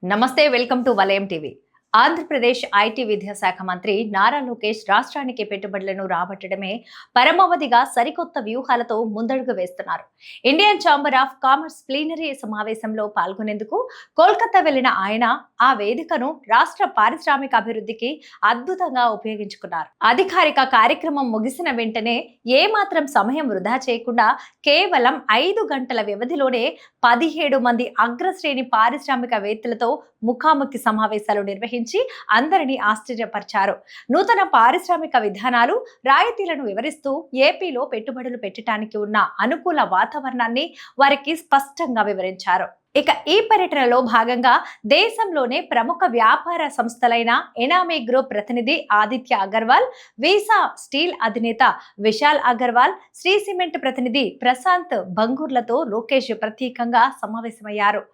నమస్తే, welcome to వలయం TV. Andhra Pradesh IT విద్యాశాఖ మంత్రి నారా లోకేష్ రాష్ట్రానికి పెట్టుబడులను రాబట్టడమే పరమావధిగా సరికొత్త వ్యూహాలతో ముందడుగు వేస్తున్నారు. Indian chamber of commerce plenary సమావేశంలో పాల్గొనేందుకు కోల్కతా వెళ్లిన ఆయన ఆ వేదికను రాష్ట్ర పారిశ్రామిక అభివృద్ధికి అద్భుతంగా ఉపయోగించుకున్నారు. అధికారిక కార్యక్రమం ముగిసిన వెంటనే ఏమాత్రం సమయం వృధా చేయకుండా కేవలం 5 గంటల వ్యవధిలోనే 17 మంది అగ్రశ్రేణి పారిశ్రామికవేత్తలతో ముఖాముఖి సమావేశాలు నిర్వహించి అందరినీ ఆశ్చర్యపరిచారు. నూతన పారిశ్రామిక విధానాలు, రాయితీలను వివరిస్తూ ఏపీలో పెట్టుబడులు పెట్టడానికి ఉన్న అనుకూల వాతావరణాన్ని వారికి స్పష్టంగా వివరించారు. ఇక ఈ పర్యటనలో భాగంగా దేశంలోనే ప్రముఖ వ్యాపార సంస్థలైన ఎనామీ గ్రూప్ ప్రతినిధి ఆదిత్య అగర్వాల్, వీసా స్టీల్ అధినేత విశాల్ అగర్వాల్, శ్రీ సిమెంట్ ప్రతినిధి ప్రశాంత్ బంగూర్లతో లోకేష్ ప్రత్యేకంగా సమావేశమయ్యారు.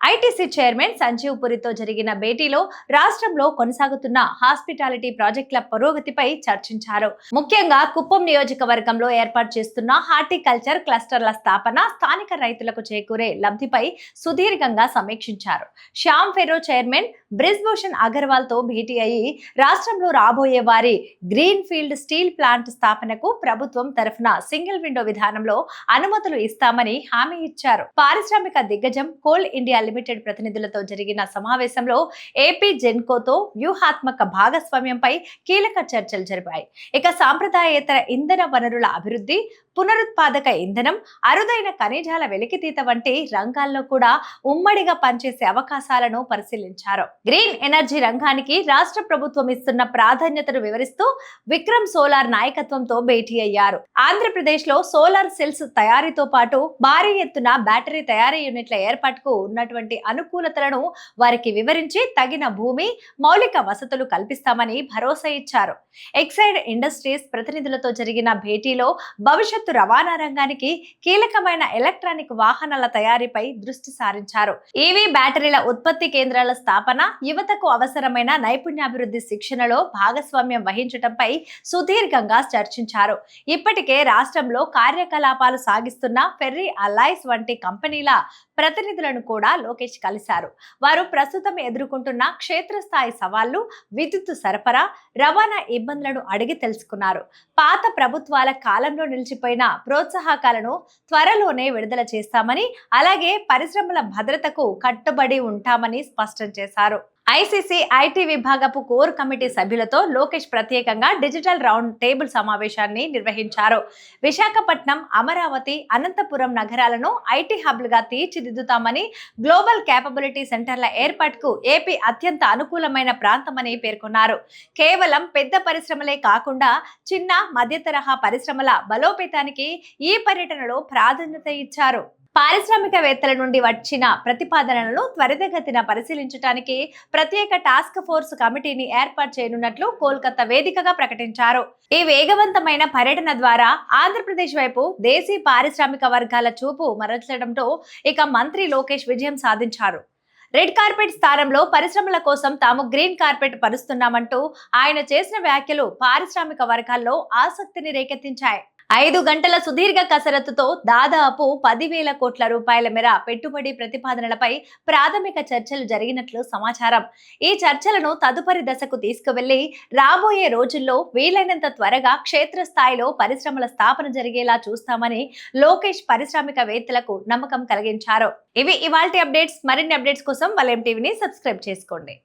ఐటీసీ చైర్మన్ సంజీవ్ పురితో జరిగిన భేటీలో రాష్ట్రంలో కొనసాగుతున్న హాస్పిటాలిటీ ప్రాజెక్టుల పురోగతిపై చర్చించారు. ముఖ్యంగా కుప్పం నియోజకవర్గంలో ఏర్పాటు చేస్తున్న హార్టికల్చర్ క్లస్టర్ల స్థాపన, స్థానిక రైతులకు చేకూరే లబ్ధిపై సుదీర్ఘంగా సమీక్షించారు. శ్యామ్ ఫెరో చైర్మన్ బ్రిజ్ భూషణ్ అగర్వాల్ తో భేటీ అయ్యి రాష్ట్రంలో రాబోయే వారి గ్రీన్ ఫీల్డ్ స్టీల్ ప్లాంట్ స్థాపనకు ప్రభుత్వం తరఫున సింగిల్ విండో విధానంలో అనుమతులు ఇస్తామని హామీ ఇచ్చారు. పారిశ్రామిక దిగ్గజం కోల్ ఇండియా లిమిటెడ్ ప్రతినిధులతో జరిగిన సమావేశంలో ఏపీ జెన్కోతో వ్యూహాత్మక భాగస్వామ్యంపై కీలక చర్చలు జరిపాయి. ఇక సాంప్రదాయేతర ఇంధన వనరుల అభివృద్ధి, పునరుత్పాదక ఇంధనం, అరుదైన ఖనిజాల వెలికితీత వంటి రంగాల్లో కూడా ఉమ్మడిగా పనిచేసే అవకాశాలను పరిశీలించారు. గ్రీన్ ఎనర్జీ రంగానికి రాష్ట్ర ప్రభుత్వం ఇస్తున్న ప్రాధాన్యతను వివరిస్తూ విక్రమ్ సోలార్ నాయకత్వంతో భేటీ అయ్యారు. ఆంధ్రప్రదేశ్ లో సోలార్ సెల్స్ తయారీతో పాటు భారీ ఎత్తున బ్యాటరీ తయారీ యూనిట్ల ఏర్పాటుకు ఉన్నటువంటి అనుకూలతలను వారికి వివరించి తగిన భూమి, మౌలిక వసతులు కల్పిస్తామని భరోసా ఇచ్చారు. ఎక్సైడ్ ఇండస్ట్రీస్ ప్రతినిధులతో జరిగిన భేటీలో భవిష్యత్తు రవాణా రంగానికి కీలకమైన ఎలక్ట్రానిక్ వాహనాల తయారీపై దృష్టి సారించారు. ఈవీ బ్యాటరీల ఉత్పత్తి కేంద్రాల స్థాపన, యువతకు అవసరమైన నైపుణ్యాభివృద్ధి శిక్షణలో భాగస్వామ్యం వహించడంపై సుదీర్ఘంగా చర్చించారు. ఇప్పటికే రాష్ట్రంలో కార్యకలాపాలు సాగిస్తున్న ఫెర్రీ అలైస్ వంటి కంపెనీల ప్రతినిధులను కూడా లోకేష్ కలిశారు. వారు ప్రస్తుతం ఎదుర్కొంటున్న క్షేత్రస్థాయి సవాళ్లు, విద్యుత్ సరఫరా, రవాణా ఇబ్బందులను అడిగి తెలుసుకున్నారు. పాత ప్రభుత్వాల కాలంలో నిలిచిపోయిన ప్రోత్సాహకాలను త్వరలోనే విడుదల చేస్తామని, అలాగే పరిశ్రమల భద్రతకు కట్టుబడి ఉంటామని స్పష్టం చేశారు. ఐసీసీ ఐటీ విభాగపు కోర్ కమిటీ సభ్యులతో లోకేష్ ప్రత్యేకంగా డిజిటల్ రౌండ్ టేబుల్ సమావేశాన్ని నిర్వహించారు. విశాఖపట్నం, అమరావతి, అనంతపురం నగరాలను ఐటీ హబ్లుగా తీర్చిదిద్దుతామని, గ్లోబల్ క్యాపబిలిటీ సెంటర్ల ఏర్పాటుకు ఏపీ అత్యంత అనుకూలమైన ప్రాంతమని పేర్కొన్నారు. కేవలం పెద్ద పరిశ్రమలే కాకుండా చిన్న, మధ్య తరహా పరిశ్రమల బలోపేతానికి ఈ పర్యటనలో ప్రాధాన్యత ఇచ్చారు. పారిశ్రామికవేత్తల నుండి వచ్చిన ప్రతిపాదనలను త్వరితగతిన పరిశీలించడానికి ప్రత్యేక టాస్క్ ఫోర్స్ కమిటీని ఏర్పాటు చేయనున్నట్లు కోల్కతా వేదికగా ప్రకటించారు. ఈ వేగవంతమైన పర్యటన ద్వారా ఆంధ్రప్రదేశ్ వైపు దేశీ పారిశ్రామిక వర్గాల చూపు మరల్చడంతో ఇక మంత్రి లోకేష్ విజయం సాధించారు. రెడ్ కార్పెట్ స్థానంలో పరిశ్రమల కోసం తాము గ్రీన్ కార్పెట్ పరుస్తున్నామంటూ ఆయన చేసిన వ్యాఖ్యలు పారిశ్రామిక వర్గాల్లో ఆసక్తిని రేకెత్తించాయి. 5 గంటల సుదీర్ఘ కసరత్తుతో దాదాపు 10,000 కోట్ల రూపాయల మేర పెట్టుబడి ప్రతిపాదనలపై ప్రాథమిక చర్చలు జరిగినట్లు సమాచారం. ఈ చర్చలను తదుపరి దశకు తీసుకువెళ్లి రాబోయే రోజుల్లో వీలైనంత త్వరగా క్షేత్రస్థాయిలో పరిశ్రమల స్థాపన జరిగేలా చూస్తామని లోకేష్ పారిశ్రామికవేత్తలకు నమ్మకం కలిగించారు. ఇవి ఇవాల్టి అప్డేట్స్. మరిన్ని అప్డేట్స్ కోసం వలయం టీవీని సబ్స్క్రైబ్ చేసుకోండి.